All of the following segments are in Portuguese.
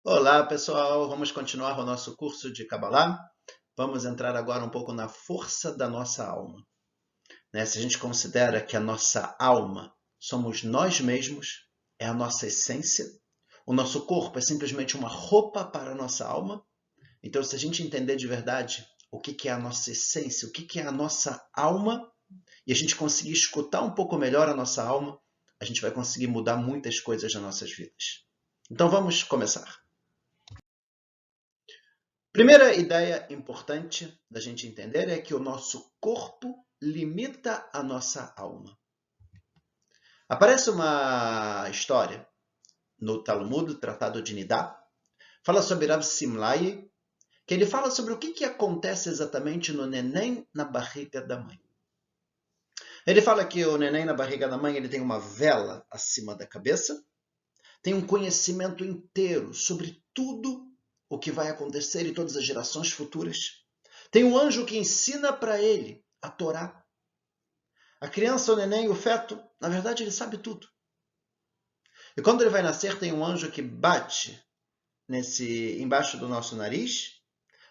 Olá, pessoal. Vamos continuar o nosso curso de Kabbalah. Vamos entrar agora um pouco na força da nossa alma. Se a gente considera que a nossa alma somos nós mesmos, é a nossa essência, o nosso corpo é simplesmente uma roupa para a nossa alma. Então, se a gente entender de verdade o que é a nossa essência, o que é a nossa alma, e a gente conseguir escutar um pouco melhor a nossa alma, a gente vai conseguir mudar muitas coisas nas nossas vidas. Então, vamos começar. Primeira ideia importante da gente entender é que o nosso corpo limita a nossa alma. Aparece uma história no Talmud, Tratado de Nidá, fala sobre Rav Simlai, que ele fala sobre o que acontece exatamente no neném na barriga da mãe. Ele fala que o neném na barriga da mãe ele tem uma vela acima da cabeça, tem um conhecimento inteiro sobre tudo o que vai acontecer em todas as gerações futuras. Tem um anjo que ensina para ele a Torá. A criança, o neném, o feto, na verdade, ele sabe tudo. E quando ele vai nascer, tem um anjo que bate embaixo do nosso nariz,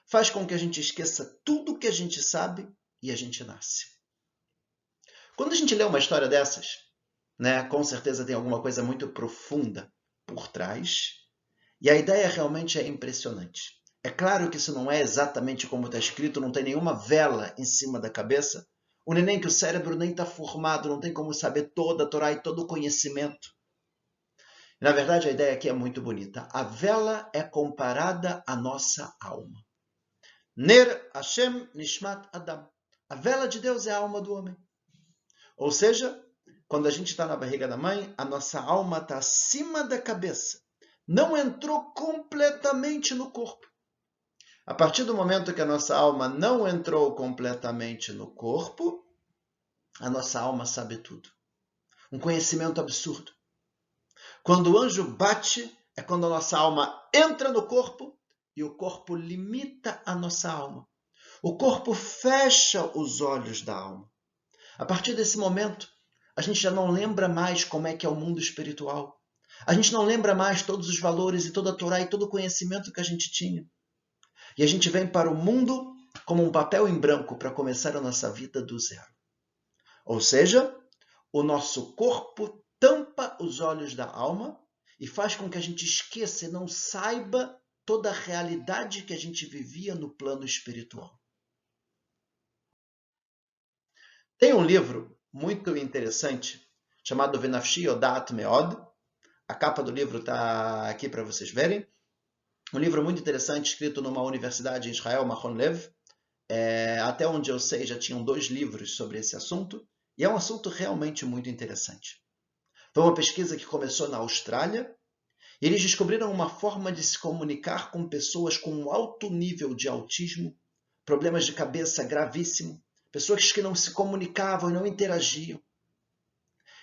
faz com que a gente esqueça tudo que a gente sabe e a gente nasce. Quando a gente lê uma história dessas, com certeza tem alguma coisa muito profunda por trás. E a ideia realmente é impressionante. É claro que isso não é exatamente como está escrito, não tem nenhuma vela em cima da cabeça. O neném que o cérebro nem está formado, não tem como saber toda a Torá e todo o conhecimento. Na verdade, a ideia aqui é muito bonita. A vela é comparada à nossa alma. Ner Hashem Nishmat Adam. A vela de Deus é a alma do homem. Ou seja, quando a gente está na barriga da mãe, a nossa alma está acima da cabeça. Não entrou completamente no corpo. A partir do momento que a nossa alma não entrou completamente no corpo, a nossa alma sabe tudo. Um conhecimento absurdo. Quando o anjo bate, é quando a nossa alma entra no corpo e o corpo limita a nossa alma. O corpo fecha os olhos da alma. A partir desse momento, a gente já não lembra mais como é que é o mundo espiritual. A gente não lembra mais todos os valores e toda a Torá e todo o conhecimento que a gente tinha. E a gente vem para o mundo como um papel em branco para começar a nossa vida do zero. Ou seja, o nosso corpo tampa os olhos da alma e faz com que a gente esqueça e não saiba toda a realidade que a gente vivia no plano espiritual. Tem um livro muito interessante chamado Venafshi Odat Meod. A capa do livro está aqui para vocês verem. Um livro muito interessante, escrito numa universidade em Israel, Mahon Lev. Até onde eu sei, já tinham 2 livros sobre esse assunto. E é um assunto realmente muito interessante. Foi uma pesquisa que começou na Austrália. E eles descobriram uma forma de se comunicar com pessoas com um alto nível de autismo, problemas de cabeça gravíssimo, pessoas que não se comunicavam e não interagiam.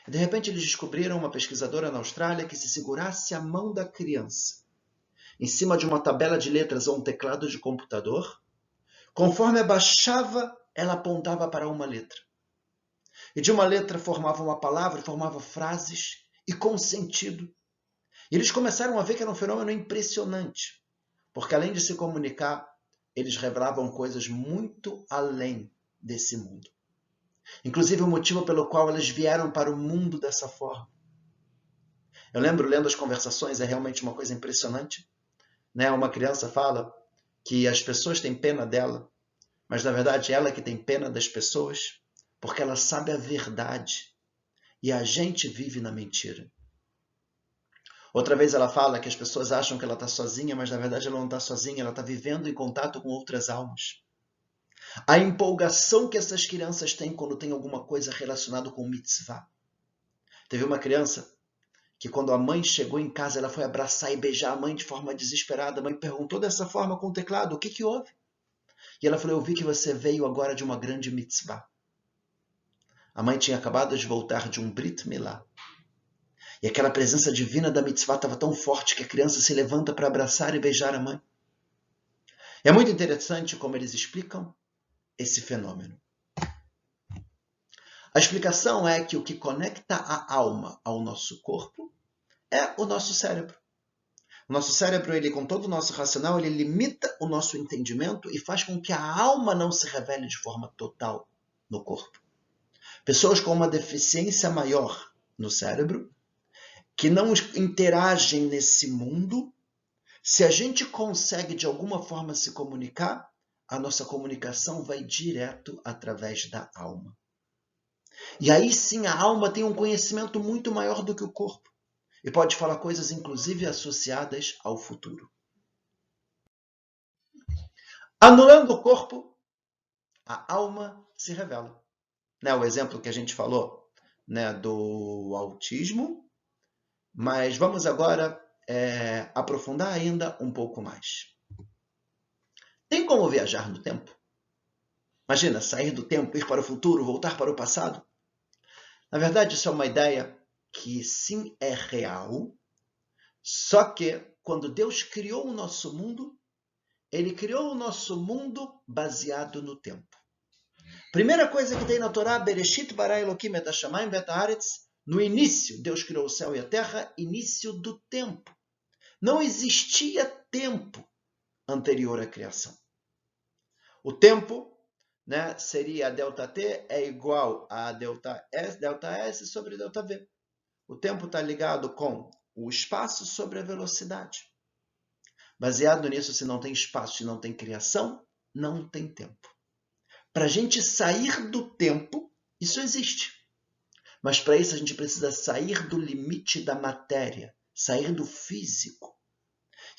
E de repente eles descobriram uma pesquisadora na Austrália que se segurasse a mão da criança em cima de uma tabela de letras ou um teclado de computador, conforme abaixava, ela apontava para uma letra. E de uma letra formava uma palavra, formava frases e com sentido. E eles começaram a ver que era um fenômeno impressionante, porque além de se comunicar, eles revelavam coisas muito além desse mundo. Inclusive o motivo pelo qual elas vieram para o mundo dessa forma. Eu lembro, lendo as conversações, é realmente uma coisa impressionante. Uma criança fala que as pessoas têm pena dela, mas na verdade ela que tem pena das pessoas, porque ela sabe a verdade e a gente vive na mentira. Outra vez ela fala que as pessoas acham que ela está sozinha, mas na verdade ela não está sozinha, ela está vivendo em contato com outras almas. A empolgação que essas crianças têm quando tem alguma coisa relacionada com mitzvah. Teve uma criança que quando a mãe chegou em casa, ela foi abraçar e beijar a mãe de forma desesperada. A mãe perguntou dessa forma com o teclado, o que houve? E ela falou, eu vi que você veio agora de uma grande mitzvah. A mãe tinha acabado de voltar de um Brit Milá. E aquela presença divina da mitzvah estava tão forte que a criança se levanta para abraçar e beijar a mãe. É muito interessante como eles explicam esse fenômeno. A explicação é que o que conecta a alma ao nosso corpo é o nosso cérebro. O nosso cérebro, ele, com todo o nosso racional, ele limita o nosso entendimento e faz com que a alma não se revele de forma total no corpo. Pessoas com uma deficiência maior no cérebro, que não interagem nesse mundo, se a gente consegue de alguma forma se comunicar, a nossa comunicação vai direto através da alma. E aí sim a alma tem um conhecimento muito maior do que o corpo. E pode falar coisas inclusive associadas ao futuro. Anulando o corpo, a alma se revela. O exemplo que a gente falou do autismo, mas vamos agora aprofundar ainda um pouco mais. Tem como viajar no tempo? Imagina, sair do tempo, ir para o futuro, voltar para o passado? Na verdade, isso é uma ideia que sim é real, só que quando Deus criou o nosso mundo, Ele criou o nosso mundo baseado no tempo. Primeira coisa que tem na Torá, Bereshit bara Elokim et hashamayim ve'et haaretz, no início, Deus criou o céu e a terra, início do tempo. Não existia tempo anterior à criação. O tempo, seria ΔT é igual a ΔS sobre ΔV. O tempo está ligado com o espaço sobre a velocidade. Baseado nisso, se não tem espaço e não tem criação, não tem tempo. Para a gente sair do tempo, isso existe. Mas para isso a gente precisa sair do limite da matéria, sair do físico.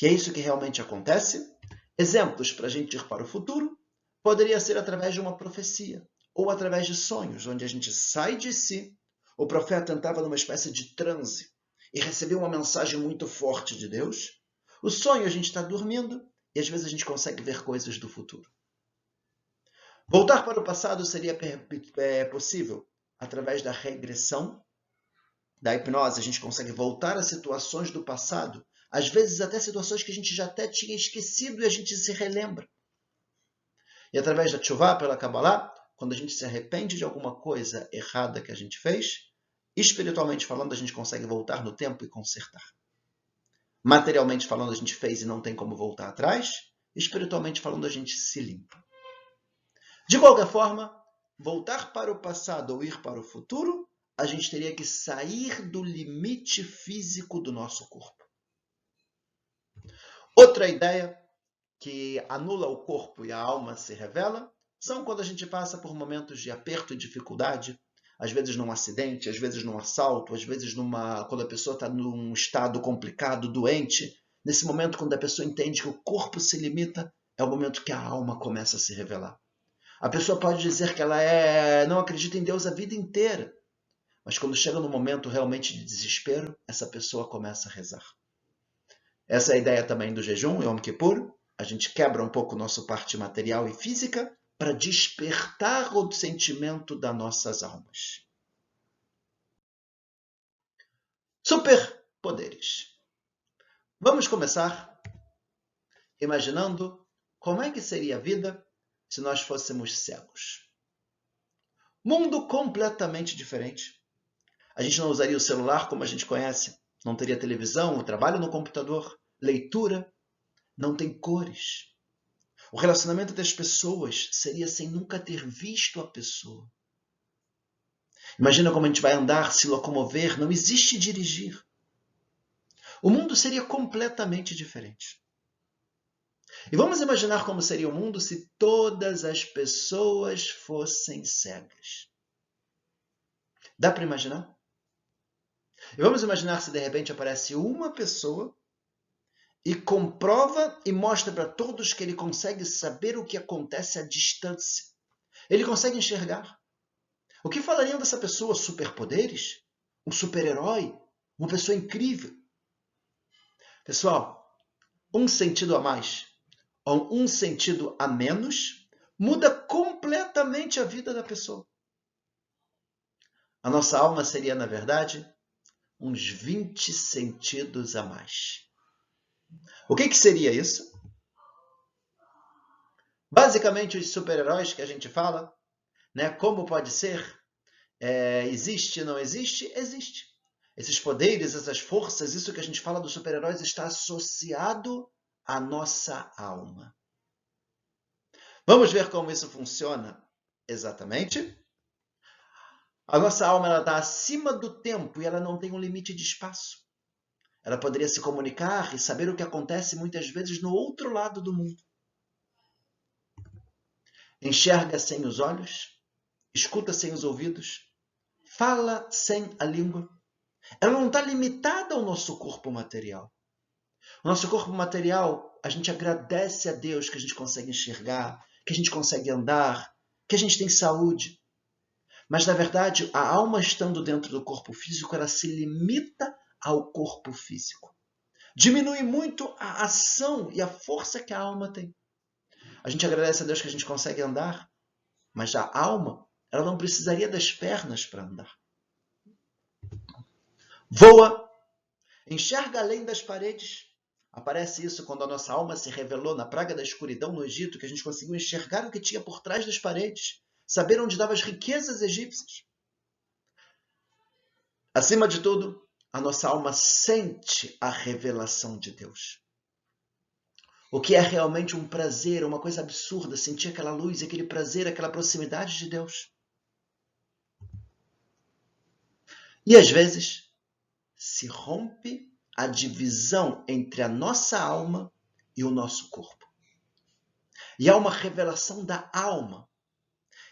E é isso que realmente acontece. Exemplos para a gente ir para o futuro poderia ser através de uma profecia ou através de sonhos, onde a gente sai de si. O profeta entrava numa espécie de transe e recebeu uma mensagem muito forte de Deus. O sonho, a gente está dormindo e às vezes a gente consegue ver coisas do futuro. Voltar para o passado seria possível através da regressão, da hipnose. A gente consegue voltar a situações do passado, às vezes até situações que a gente já até tinha esquecido e a gente se relembra. E através da tchuvá, pela Kabbalah, quando a gente se arrepende de alguma coisa errada que a gente fez, espiritualmente falando, a gente consegue voltar no tempo e consertar. Materialmente falando, a gente fez e não tem como voltar atrás. Espiritualmente falando, a gente se limpa. De qualquer forma, voltar para o passado ou ir para o futuro, a gente teria que sair do limite físico do nosso corpo. Outra ideia que anula o corpo e a alma se revela são quando a gente passa por momentos de aperto e dificuldade, às vezes num acidente, às vezes num assalto, às vezes quando a pessoa está num estado complicado, doente. Nesse momento, quando a pessoa entende que o corpo se limita, é o momento que a alma começa a se revelar. A pessoa pode dizer que ela não acredita em Deus a vida inteira, mas quando chega no momento realmente de desespero, essa pessoa começa a rezar. Essa é a ideia também do jejum, Yom Kippur. A gente quebra um pouco nossa parte material e física para despertar o sentimento das nossas almas. Superpoderes. Vamos começar imaginando como é que seria a vida se nós fôssemos cegos. Mundo completamente diferente. A gente não usaria o celular como a gente conhece, não teria televisão, o trabalho no computador, leitura, não tem cores. O relacionamento das pessoas seria sem nunca ter visto a pessoa. Imagina como a gente vai andar, se locomover, não existe dirigir. O mundo seria completamente diferente. E vamos imaginar como seria o mundo se todas as pessoas fossem cegas. Dá para imaginar? E vamos imaginar se de repente aparece uma pessoa e comprova e mostra para todos que ele consegue saber o que acontece à distância. Ele consegue enxergar. O que falariam dessa pessoa? Superpoderes? Um super-herói? Uma pessoa incrível? Pessoal, um sentido a mais ou um sentido a menos muda completamente a vida da pessoa. A nossa alma seria, na verdade, uns 20 sentidos a mais. O que seria isso? Basicamente, os super-heróis que a gente fala, como pode ser? Existe, não existe? Existe. Esses poderes, essas forças, isso que a gente fala dos super-heróis está associado à nossa alma. Vamos ver como isso funciona exatamente? A nossa alma está acima do tempo e ela não tem um limite de espaço. Ela poderia se comunicar e saber o que acontece muitas vezes no outro lado do mundo. Enxerga sem os olhos, escuta sem os ouvidos, fala sem a língua. Ela não está limitada ao nosso corpo material. O nosso corpo material, a gente agradece a Deus que a gente consegue enxergar, que a gente consegue andar, que a gente tem saúde. Mas, na verdade, a alma estando dentro do corpo físico, ela se limita ao corpo físico. Diminui muito a ação e a força que a alma tem. A gente agradece a Deus que a gente consegue andar, mas a alma, ela não precisaria das pernas para andar. Voa, enxerga além das paredes. Aparece isso quando a nossa alma se revelou na praga da escuridão no Egito, que a gente conseguiu enxergar o que tinha por trás das paredes, saber onde estavam as riquezas egípcias. Acima de tudo, a nossa alma sente a revelação de Deus. O que é realmente um prazer, uma coisa absurda, sentir aquela luz, aquele prazer, aquela proximidade de Deus. E às vezes se rompe a divisão entre a nossa alma e o nosso corpo. E há uma revelação da alma.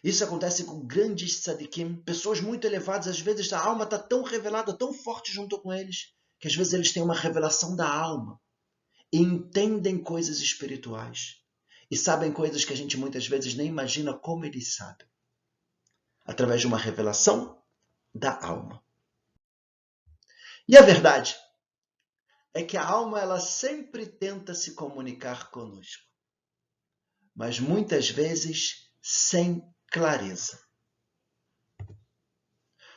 Isso acontece com grandes tzadikim, pessoas muito elevadas. Às vezes a alma está tão revelada, tão forte junto com eles, que às vezes eles têm uma revelação da alma. E entendem coisas espirituais. E sabem coisas que a gente muitas vezes nem imagina como eles sabem. Através de uma revelação da alma. E a verdade é que a alma ela sempre tenta se comunicar conosco. Mas muitas vezes sem clareza.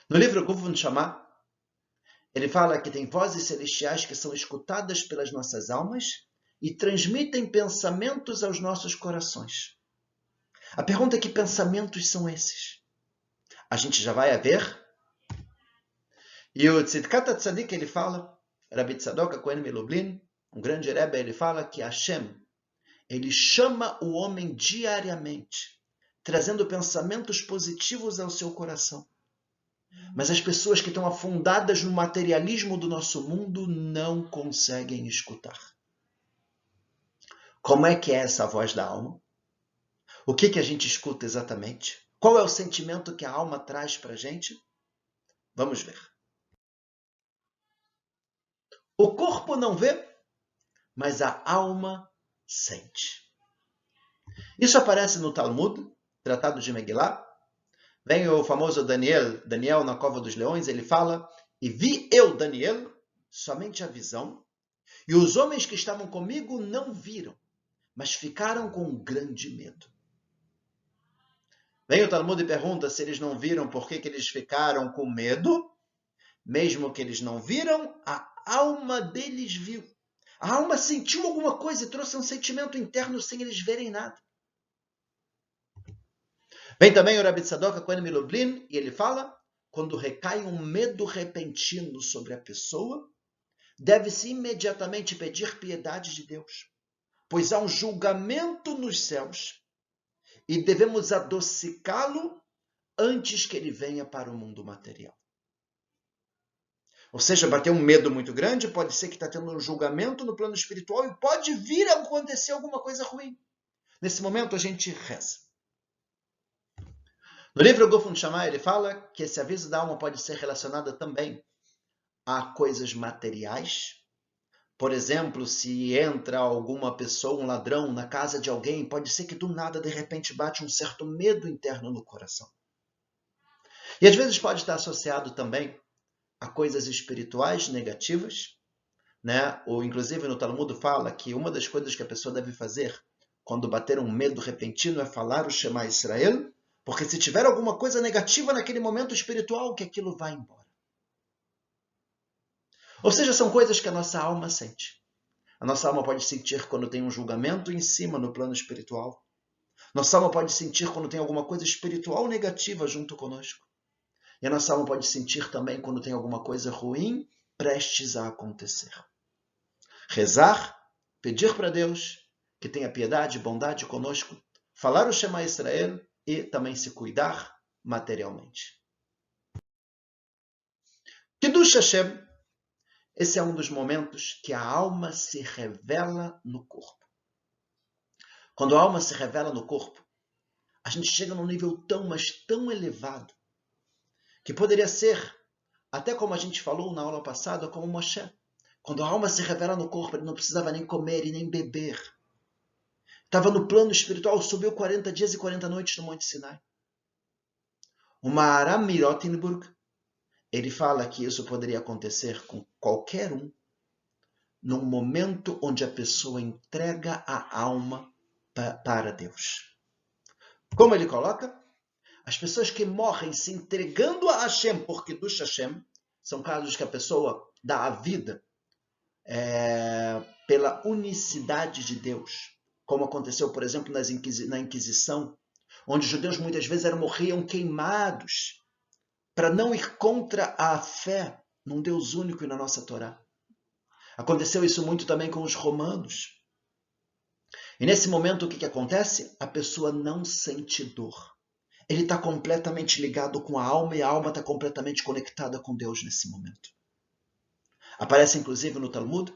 No livro Gufun Shama, ele fala que tem vozes celestiais que são escutadas pelas nossas almas e transmitem pensamentos aos nossos corações. A pergunta é que pensamentos são esses? A gente já vai a ver. E o Tzidkat Tzadik ele fala, Rabbi Tzadok Cohen Milublin, um grande Rebbe, ele fala que Hashem, ele chama o homem diariamente, trazendo pensamentos positivos ao seu coração. Mas as pessoas que estão afundadas no materialismo do nosso mundo não conseguem escutar. Como é que é essa voz da alma? O que a gente escuta exatamente? Qual é o sentimento que a alma traz para a gente? Vamos ver. O corpo não vê, mas a alma sente. Isso aparece no Talmud, Tratado de Megillah. Vem o famoso Daniel na cova dos leões, ele fala, e vi eu, Daniel, somente a visão, e os homens que estavam comigo não viram, mas ficaram com um grande medo. Vem o Talmud e pergunta se eles não viram por que eles ficaram com medo. Mesmo que eles não viram, a alma deles viu. A alma sentiu alguma coisa e trouxe um sentimento interno sem eles verem nada. Vem também o Rabbi Tzadok Cohen Milublin e ele fala, quando recai um medo repentino sobre a pessoa, deve-se imediatamente pedir piedade de Deus, pois há um julgamento nos céus e devemos adocicá-lo antes que ele venha para o mundo material. Ou seja, bater um medo muito grande, pode ser que está tendo um julgamento no plano espiritual e pode vir a acontecer alguma coisa ruim. Nesse momento a gente reza. No livro Gufun Shama ele fala que esse aviso da alma pode ser relacionado também a coisas materiais. Por exemplo, se entra alguma pessoa, um ladrão, na casa de alguém, pode ser que do nada, de repente, bate um certo medo interno no coração. E às vezes pode estar associado também a coisas espirituais negativas, né? Ou inclusive no Talmud fala que uma das coisas que a pessoa deve fazer quando bater um medo repentino é falar o Shema Israel, porque se tiver alguma coisa negativa naquele momento espiritual, que aquilo vai embora. Ou seja, são coisas que a nossa alma sente. A nossa alma pode sentir quando tem um julgamento em cima no plano espiritual. Nossa alma pode sentir quando tem alguma coisa espiritual negativa junto conosco. E a nossa alma pode sentir também quando tem alguma coisa ruim prestes a acontecer. Rezar, pedir para Deus que tenha piedade e bondade conosco, falar o Shema Israel e também se cuidar materialmente. Kiddush Hashem, esse é um dos momentos que a alma se revela no corpo. Quando a alma se revela no corpo, a gente chega num nível tão, mas tão elevado, que poderia ser, até como a gente falou na aula passada, como Moshe. Quando a alma se revela no corpo, ele não precisava nem comer e nem beber. Estava no plano espiritual, subiu 40 dias e 40 noites no Monte Sinai. O Maharam Mirotenburg, ele fala que isso poderia acontecer com qualquer um, num momento onde a pessoa entrega a alma para Deus. Como ele coloca? As pessoas que morrem se entregando a Hashem por Kiddush Hashem, são casos que a pessoa dá a vida pela unicidade de Deus, como aconteceu, por exemplo, na Inquisição, onde os judeus muitas vezes morriam queimados para não ir contra a fé num Deus único e na nossa Torá. Aconteceu isso muito também com os romanos. E nesse momento o que acontece? A pessoa não sente dor. Ele está completamente ligado com a alma e a alma está completamente conectada com Deus nesse momento. Aparece inclusive no Talmud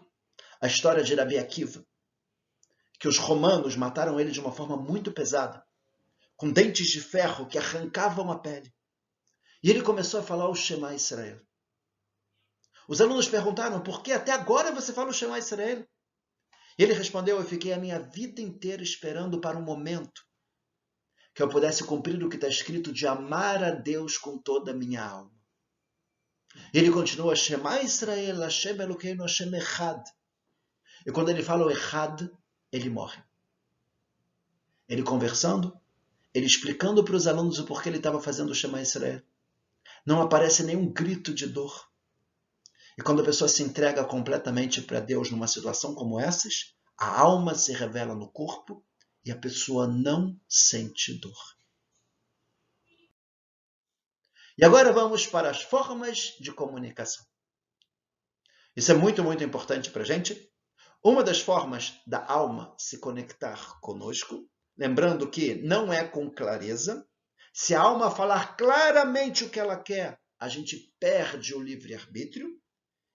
a história de Rabi Akiva, que os romanos mataram ele de uma forma muito pesada, com dentes de ferro que arrancavam a pele. E ele começou a falar o Shema Israel. Os alunos perguntaram, por que até agora você fala o Shema Israel? E ele respondeu, eu fiquei a minha vida inteira esperando para um momento que eu pudesse cumprir o que está escrito de amar a Deus com toda a minha alma. E ele continua, Shema Israel, Hashem Elokeinu, Hashem Echad. E quando ele fala o Echad, ele morre. Ele conversando, ele explicando para os alunos o porquê ele estava fazendo o Shema Israel. Não aparece nenhum grito de dor. E quando a pessoa se entrega completamente para Deus numa situação como essas, a alma se revela no corpo e a pessoa não sente dor. E agora vamos para as formas de comunicação. Isso é muito, muito importante para a gente. Uma das formas da alma se conectar conosco, lembrando que não é com clareza. Se a alma falar claramente o que ela quer, a gente perde o livre-arbítrio.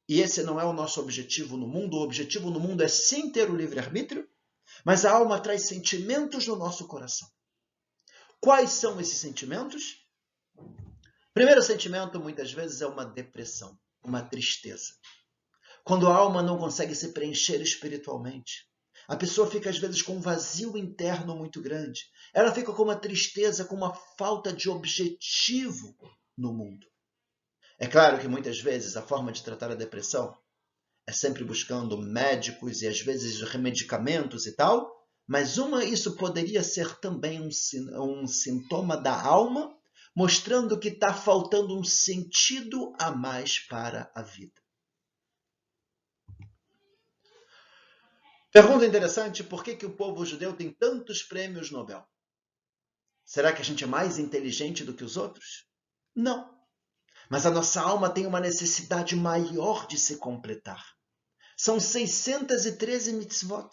E esse não é o nosso objetivo no mundo. O objetivo no mundo é sim ter o livre-arbítrio, mas a alma traz sentimentos no nosso coração. Quais são esses sentimentos? O primeiro sentimento, muitas vezes, é uma depressão, uma tristeza. Quando a alma não consegue se preencher espiritualmente, a pessoa fica, às vezes, com um vazio interno muito grande. Ela fica com uma tristeza, com uma falta de objetivo no mundo. É claro que, muitas vezes, a forma de tratar a depressão é sempre buscando médicos e, às vezes, medicamentos e tal, mas isso poderia ser também um sintoma da alma, mostrando que está faltando um sentido a mais para a vida. Pergunta interessante, por que o povo judeu tem tantos prêmios Nobel? Será que a gente é mais inteligente do que os outros? Não. Mas a nossa alma tem uma necessidade maior de se completar. São 613 mitzvot.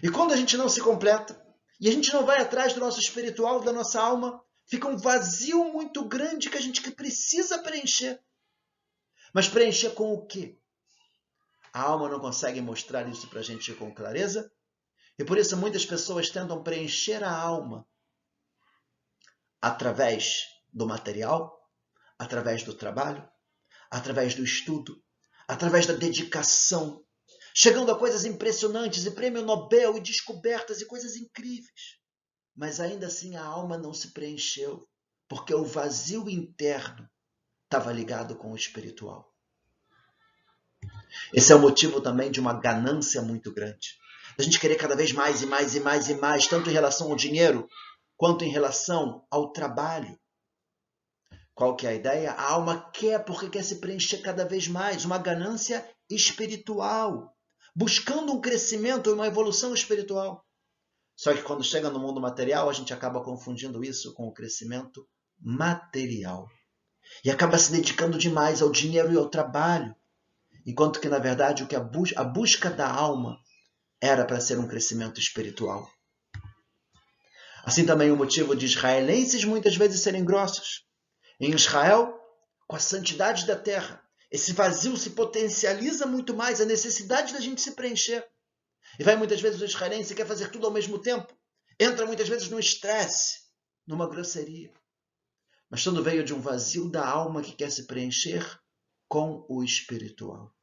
E quando a gente não se completa, e a gente não vai atrás do nosso espiritual, da nossa alma, fica um vazio muito grande que a gente precisa preencher. Mas preencher com o quê? A alma não consegue mostrar isso para a gente com clareza. E por isso muitas pessoas tentam preencher a alma através do material, através do trabalho, através do estudo, através da dedicação, chegando a coisas impressionantes e prêmio Nobel e descobertas e coisas incríveis. Mas ainda assim a alma não se preencheu, porque o vazio interno estava ligado com o espiritual. Esse é o motivo também de uma ganância muito grande. A gente querer cada vez mais e mais e mais e mais, tanto em relação ao dinheiro, quanto em relação ao trabalho. Qual que é a ideia? A alma quer porque quer se preencher cada vez mais. Uma ganância espiritual. Buscando um crescimento, uma evolução espiritual. Só que quando chega no mundo material, a gente acaba confundindo isso com o crescimento material. e acaba se dedicando demais ao dinheiro e ao trabalho, enquanto que, na verdade, a busca da alma era para ser um crescimento espiritual. Assim também o motivo de israelenses muitas vezes serem grossos. Em Israel, com a santidade da terra, esse vazio se potencializa muito mais, a necessidade da gente se preencher. E vai muitas vezes o israelense e quer fazer tudo ao mesmo tempo. Entra muitas vezes no estresse, numa grosseria. Mas tudo veio de um vazio da alma que quer se preencher com o espiritual.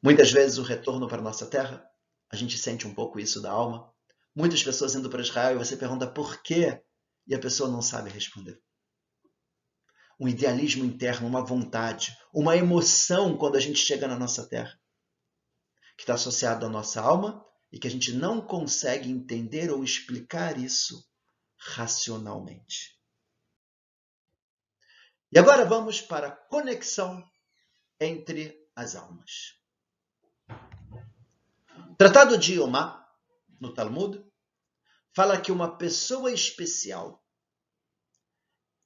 Muitas vezes o retorno para a nossa terra, a gente sente um pouco isso da alma. Muitas pessoas indo para Israel e você pergunta por quê? E a pessoa não sabe responder. Um idealismo interno, uma vontade, uma emoção quando a gente chega na nossa terra, que está associado à nossa alma e que a gente não consegue entender ou explicar isso racionalmente. E agora vamos para a conexão entre as almas. O Tratado de Yomá, no Talmud, fala que uma pessoa especial,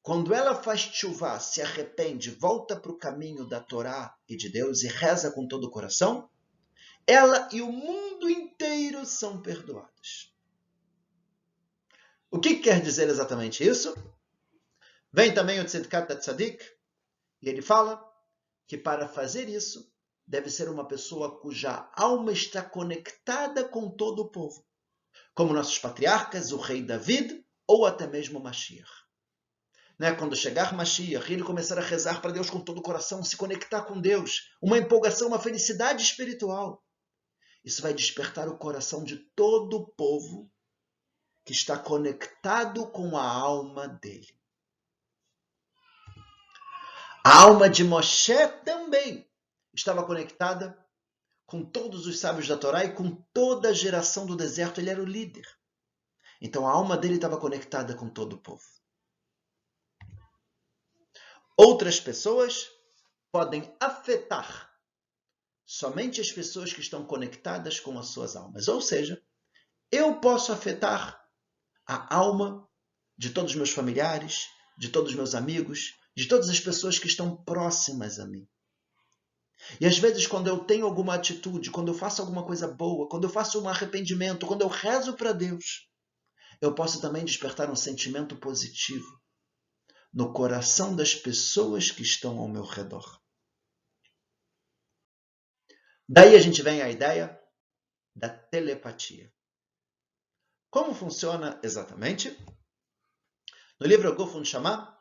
quando ela faz tshuvá, se arrepende, volta para o caminho da Torá e de Deus e reza com todo o coração, ela e o mundo inteiro são perdoados. O que quer dizer exatamente isso? Vem também o Tzidkat Tzadik, e ele fala que para fazer isso, deve ser uma pessoa cuja alma está conectada com todo o povo, como nossos patriarcas, o rei David, ou até mesmo Mashiach. Quando chegar Mashiach, ele começar a rezar para Deus com todo o coração, se conectar com Deus, uma empolgação, uma felicidade espiritual. Isso vai despertar o coração de todo o povo que está conectado com a alma dele. A alma de Moshe também estava conectada com todos os sábios da Torá e com toda a geração do deserto. Ele era o líder. Então a alma dele estava conectada com todo o povo. Outras pessoas podem afetar somente as pessoas que estão conectadas com as suas almas. Ou seja, eu posso afetar a alma de todos os meus familiares, de todos os meus amigos, de todas as pessoas que estão próximas a mim. E às vezes, quando eu tenho alguma atitude, quando eu faço alguma coisa boa, quando eu faço um arrependimento, quando eu rezo para Deus, eu posso também despertar um sentimento positivo no coração das pessoas que estão ao meu redor. Daí a gente vem à ideia da telepatia. Como funciona exatamente? No livro Gufun Shama,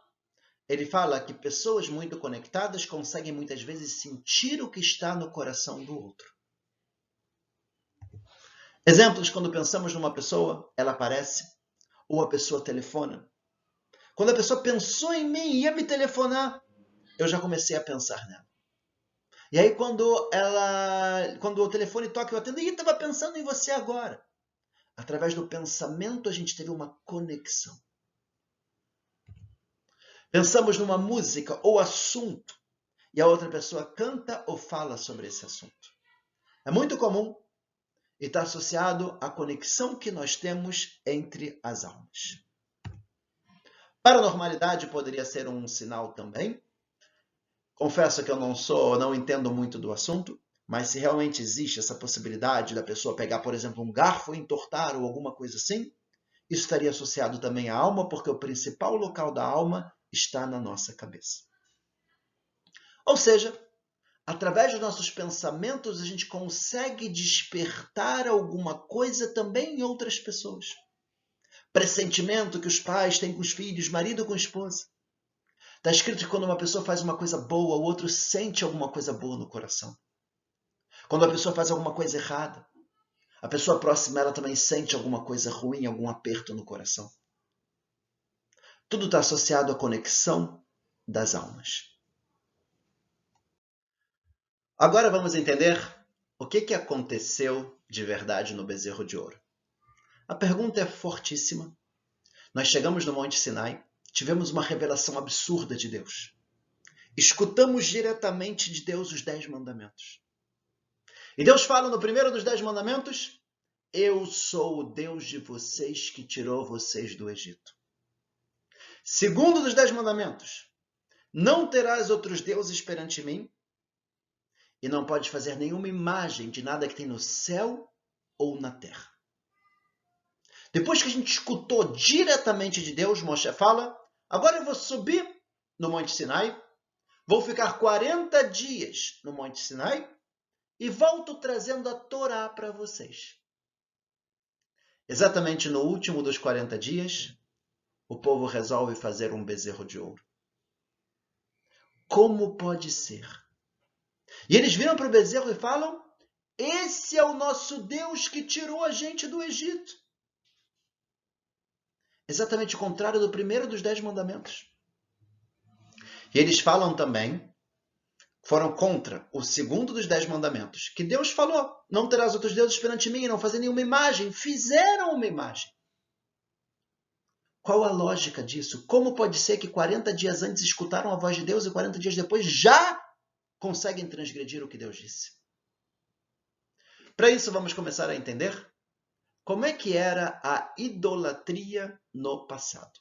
ele fala que pessoas muito conectadas conseguem muitas vezes sentir o que está no coração do outro. Exemplos, quando pensamos numa pessoa, ela aparece, ou a pessoa telefona. Quando a pessoa pensou em mim e ia me telefonar, eu já comecei a pensar nela. E aí quando o telefone toca, eu atendo, e estava pensando em você agora. Através do pensamento a gente teve uma conexão. Pensamos numa música ou assunto, e a outra pessoa canta ou fala sobre esse assunto. É muito comum e está associado à conexão que nós temos entre as almas. Paranormalidade poderia ser um sinal também. Confesso que eu não entendo muito do assunto, mas se realmente existe essa possibilidade da pessoa pegar, por exemplo, um garfo e entortar ou alguma coisa assim, isso estaria associado também à alma, porque o principal local da alma está na nossa cabeça. Ou seja, através dos nossos pensamentos, a gente consegue despertar alguma coisa também em outras pessoas. Pressentimento que os pais têm com os filhos, marido com a esposa. Está escrito que quando uma pessoa faz uma coisa boa, o outro sente alguma coisa boa no coração. Quando a pessoa faz alguma coisa errada, a pessoa próxima ela também sente alguma coisa ruim, algum aperto no coração. Tudo está associado à conexão das almas. Agora vamos entender o que aconteceu de verdade no bezerro de ouro. A pergunta é fortíssima. Nós chegamos no Monte Sinai, tivemos uma revelação absurda de Deus. Escutamos diretamente de Deus os 10 mandamentos. E Deus fala no primeiro dos 10 mandamentos: eu sou o Deus de vocês que tirou vocês do Egito. Segundo dos 10 mandamentos, não terás outros deuses perante mim, e não podes fazer nenhuma imagem de nada que tem no céu ou na terra. Depois que a gente escutou diretamente de Deus, Moshe fala, agora eu vou subir no Monte Sinai, vou ficar 40 dias no Monte Sinai e volto trazendo a Torá para vocês. Exatamente no último dos 40 dias, o povo resolve fazer um bezerro de ouro. Como pode ser? E eles viram para o bezerro e falam, esse é o nosso Deus que tirou a gente do Egito. Exatamente o contrário do primeiro dos 10 mandamentos. E eles falam também, foram contra o segundo dos 10 mandamentos, que Deus falou, não terás outros deuses perante mim, não fazer nenhuma imagem. Fizeram uma imagem. Qual a lógica disso? Como pode ser que 40 dias antes escutaram a voz de Deus e 40 dias depois já conseguem transgredir o que Deus disse? Para isso, vamos começar a entender como é que era a idolatria no passado.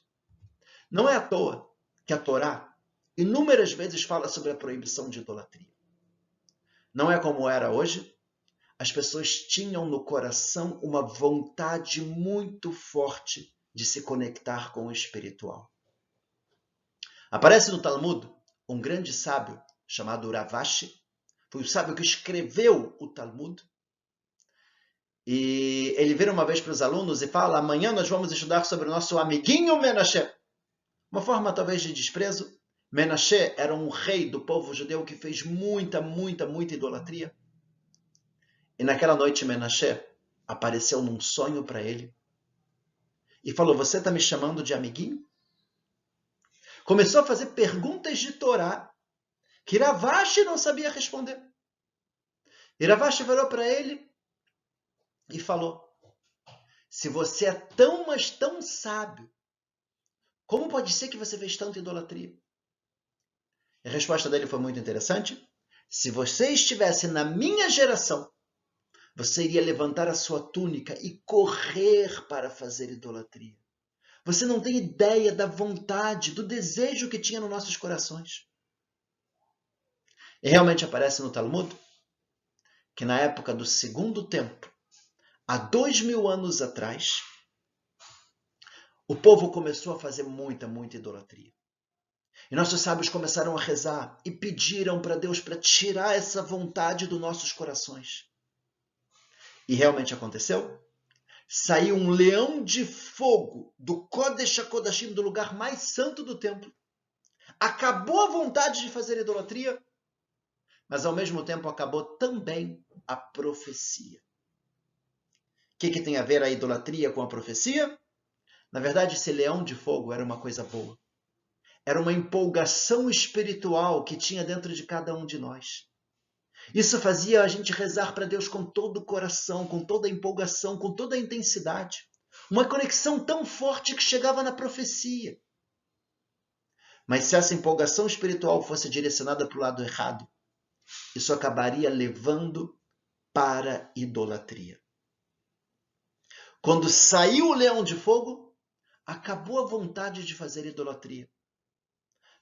Não é à toa que a Torá inúmeras vezes fala sobre a proibição de idolatria. Não é como era hoje. As pessoas tinham no coração uma vontade muito forte de se conectar com o espiritual. Aparece no Talmud um grande sábio chamado Ravashi. Foi o sábio que escreveu o Talmud. E ele vira uma vez para os alunos e fala, amanhã nós vamos estudar sobre o nosso amiguinho Menashe. Uma forma talvez de desprezo. Menashe era um rei do povo judeu que fez muita idolatria. E naquela noite Menashe apareceu num sonho para ele e falou, você está me chamando de amiguinho? Começou a fazer perguntas de Torá que Ravashi não sabia responder. E Ravashi virou para ele e falou, se você é tão, mas tão sábio, como pode ser que você fez tanta idolatria? A resposta dele foi muito interessante. Se você estivesse na minha geração, você iria levantar a sua túnica e correr para fazer idolatria. Você não tem ideia da vontade, do desejo que tinha nos nossos corações. E realmente aparece no Talmud que na época do segundo templo, há 2000 anos atrás, o povo começou a fazer muita idolatria. E nossos sábios começaram a rezar e pediram para Deus para tirar essa vontade dos nossos corações. E realmente aconteceu. Saiu um leão de fogo do Kodesh HaKodashim, do lugar mais santo do templo. Acabou a vontade de fazer idolatria, mas ao mesmo tempo acabou também a profecia. O que tem a ver a idolatria com a profecia? Na verdade, esse leão de fogo era uma coisa boa. Era uma empolgação espiritual que tinha dentro de cada um de nós. Isso fazia a gente rezar para Deus com todo o coração, com toda a empolgação, com toda a intensidade. Uma conexão tão forte que chegava na profecia. Mas se essa empolgação espiritual fosse direcionada para o lado errado, isso acabaria levando para a idolatria. Quando saiu o leão de fogo, acabou a vontade de fazer idolatria.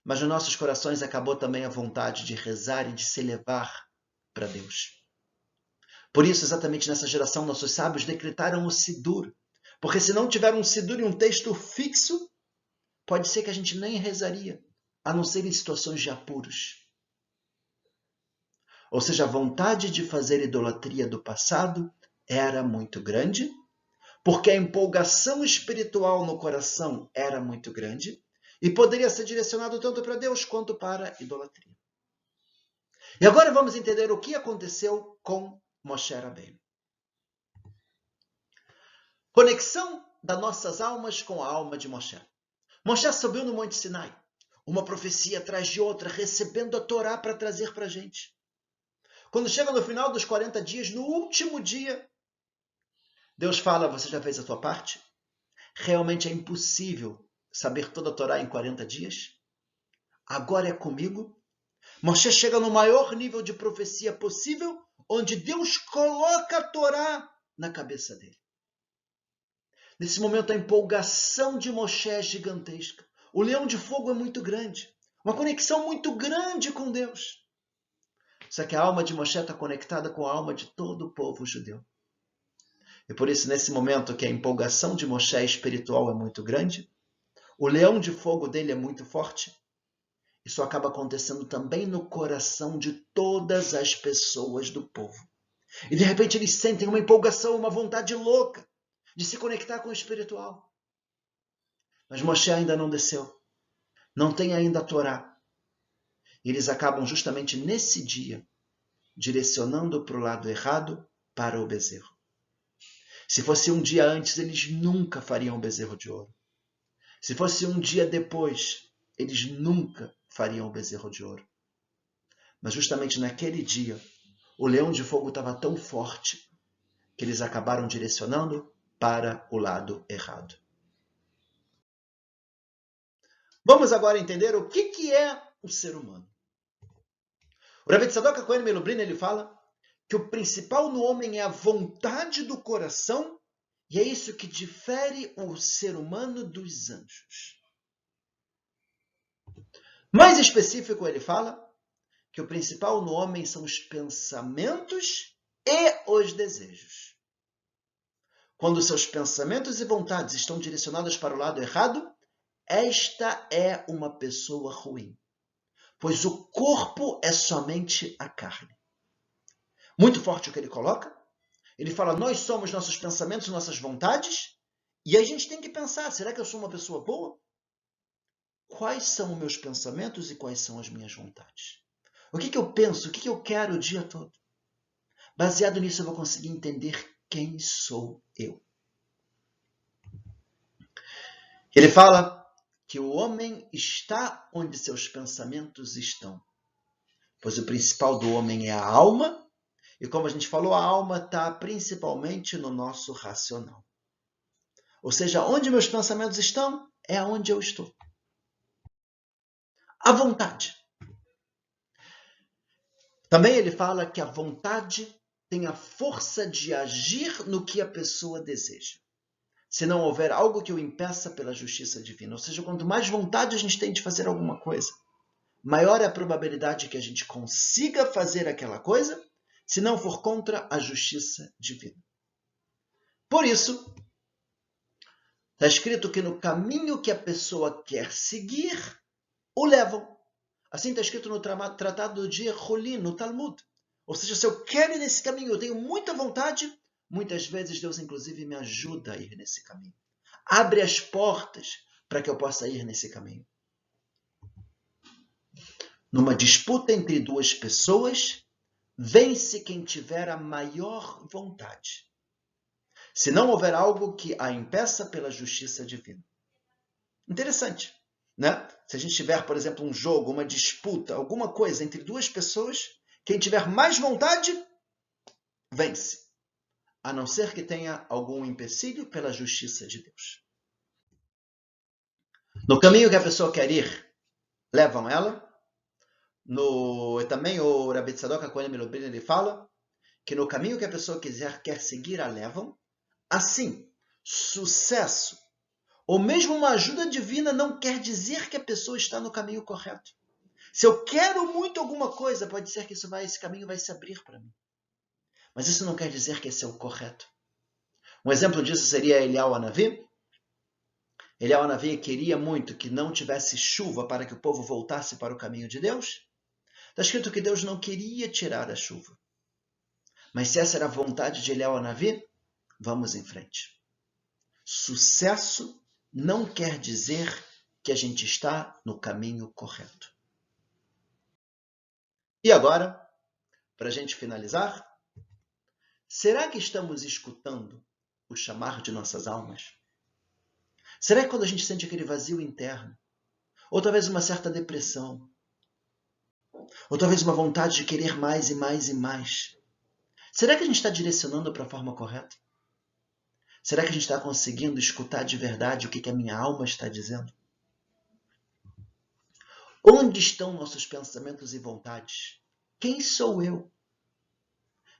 Mas nos nossos corações acabou também a vontade de rezar e de se elevar para Deus. Por isso, exatamente nessa geração, nossos sábios decretaram o Sidur. Porque se não tiver um Sidur e um texto fixo, pode ser que a gente nem rezaria, a não ser em situações de apuros. Ou seja, a vontade de fazer idolatria do passado era muito grande, porque a empolgação espiritual no coração era muito grande, e poderia ser direcionado tanto para Deus quanto para a idolatria. E agora vamos entender o que aconteceu com Moshe Rabbeinu. Conexão das nossas almas com a alma de Moshe. Moshe subiu no Monte Sinai, uma profecia atrás de outra, recebendo a Torá para trazer para a gente. Quando chega no final dos 40 dias, no último dia, Deus fala, você já fez a tua parte? Realmente é impossível saber toda a Torá em 40 dias? Agora é comigo? Moshe chega no maior nível de profecia possível, onde Deus coloca a Torá na cabeça dele. Nesse momento, a empolgação de Moshe é gigantesca. O leão de fogo é muito grande. Uma conexão muito grande com Deus. Só que a alma de Moshe está conectada com a alma de todo o povo judeu. E por isso, nesse momento que a empolgação de Moshe espiritual é muito grande, o leão de fogo dele é muito forte. Isso acaba acontecendo também no coração de todas as pessoas do povo. E de repente eles sentem uma empolgação, uma vontade louca de se conectar com o espiritual. Mas Moshe ainda não desceu. Não tem ainda a Torá. E eles acabam justamente nesse dia direcionando para o lado errado, para o bezerro. Se fosse um dia antes, eles nunca fariam o bezerro de ouro. Se fosse um dia depois, eles nunca fariam o bezerro de ouro. Mas justamente naquele dia, o leão de fogo estava tão forte que eles acabaram direcionando para o lado errado. Vamos agora entender o que é o ser humano. O Rabbi Tzadok HaKohen Melubrina, ele fala que o principal no homem é a vontade do coração, e é isso que difere o ser humano dos anjos. Mais específico, ele fala que o principal no homem são os pensamentos e os desejos. Quando seus pensamentos e vontades estão direcionados para o lado errado, esta é uma pessoa ruim, pois o corpo é somente a carne. Muito forte o que ele coloca. Ele fala, nós somos nossos pensamentos, nossas vontades, e a gente tem que pensar, será que eu sou uma pessoa boa? Quais são os meus pensamentos e quais são as minhas vontades? O que eu penso, o que eu quero o dia todo? Baseado nisso, eu vou conseguir entender quem sou eu. Ele fala que o homem está onde seus pensamentos estão, pois o principal do homem é a alma, e como a gente falou, a alma está principalmente no nosso racional. Ou seja, onde meus pensamentos estão, é onde eu estou. A vontade. Também ele fala que a vontade tem a força de agir no que a pessoa deseja. Se não houver algo que o impeça pela justiça divina. Ou seja, quanto mais vontade a gente tem de fazer alguma coisa, maior é a probabilidade que a gente consiga fazer aquela coisa, se não for contra a justiça divina. Por isso, está escrito que no caminho que a pessoa quer seguir, o levam. Assim está escrito no tratado de Holin, no Talmud. Ou seja, se eu quero ir nesse caminho, eu tenho muita vontade, muitas vezes Deus inclusive me ajuda a ir nesse caminho. Abre as portas para que eu possa ir nesse caminho. Numa disputa entre duas pessoas, vence quem tiver a maior vontade. Se não houver algo que a impeça pela justiça divina. Interessante, né? Se a gente tiver, por exemplo, um jogo, uma disputa, alguma coisa entre duas pessoas, quem tiver mais vontade, vence. A não ser que tenha algum empecilho pela justiça de Deus. No caminho que a pessoa quer ir, levam ela. Também o Rabbi Tzadok HaKohen Melubrina, ele fala que no caminho que a pessoa quer seguir, a levam. Assim, sucesso ou mesmo uma ajuda divina não quer dizer que a pessoa está no caminho correto. Se eu quero muito alguma coisa, pode ser que esse caminho vai se abrir para mim. Mas isso não quer dizer que esse é o correto. Um exemplo disso seria Eliyahu Hanavi. Eliyahu Hanavi queria muito que não tivesse chuva para que o povo voltasse para o caminho de Deus. Está escrito que Deus não queria tirar a chuva. Mas se essa era a vontade de Eliyahu Hanavi, vamos em frente. Sucesso não quer dizer que a gente está no caminho correto. E agora, para a gente finalizar, será que estamos escutando o chamar de nossas almas? Será que quando a gente sente aquele vazio interno, ou talvez uma certa depressão, ou talvez uma vontade de querer mais e mais e mais, será que a gente está direcionando para a forma correta? Será que a gente está conseguindo escutar de verdade o que a minha alma está dizendo? Onde estão nossos pensamentos e vontades? Quem sou eu?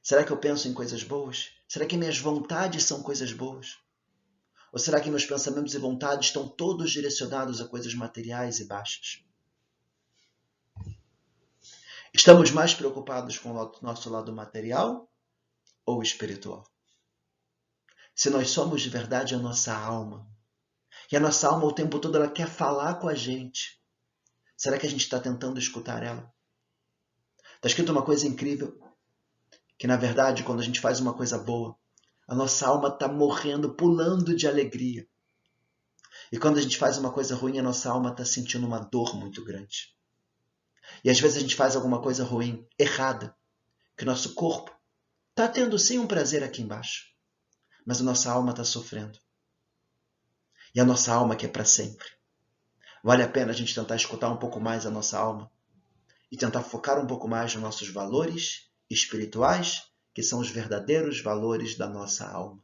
Será que eu penso em coisas boas? Será que minhas vontades são coisas boas? Ou será que meus pensamentos e vontades estão todos direcionados a coisas materiais e baixas? Estamos mais preocupados com o nosso lado material ou espiritual? Se nós somos de verdade a nossa alma, e a nossa alma o tempo todo ela quer falar com a gente, será que a gente está tentando escutar ela? Está escrito uma coisa incrível, que na verdade quando a gente faz uma coisa boa, a nossa alma está morrendo, pulando de alegria. E quando a gente faz uma coisa ruim, a nossa alma está sentindo uma dor muito grande. E às vezes a gente faz alguma coisa ruim, errada, que o nosso corpo está tendo sim um prazer aqui embaixo, mas a nossa alma está sofrendo. E a nossa alma quer para sempre. Vale a pena a gente tentar escutar um pouco mais a nossa alma e tentar focar um pouco mais nos nossos valores espirituais, que são os verdadeiros valores da nossa alma.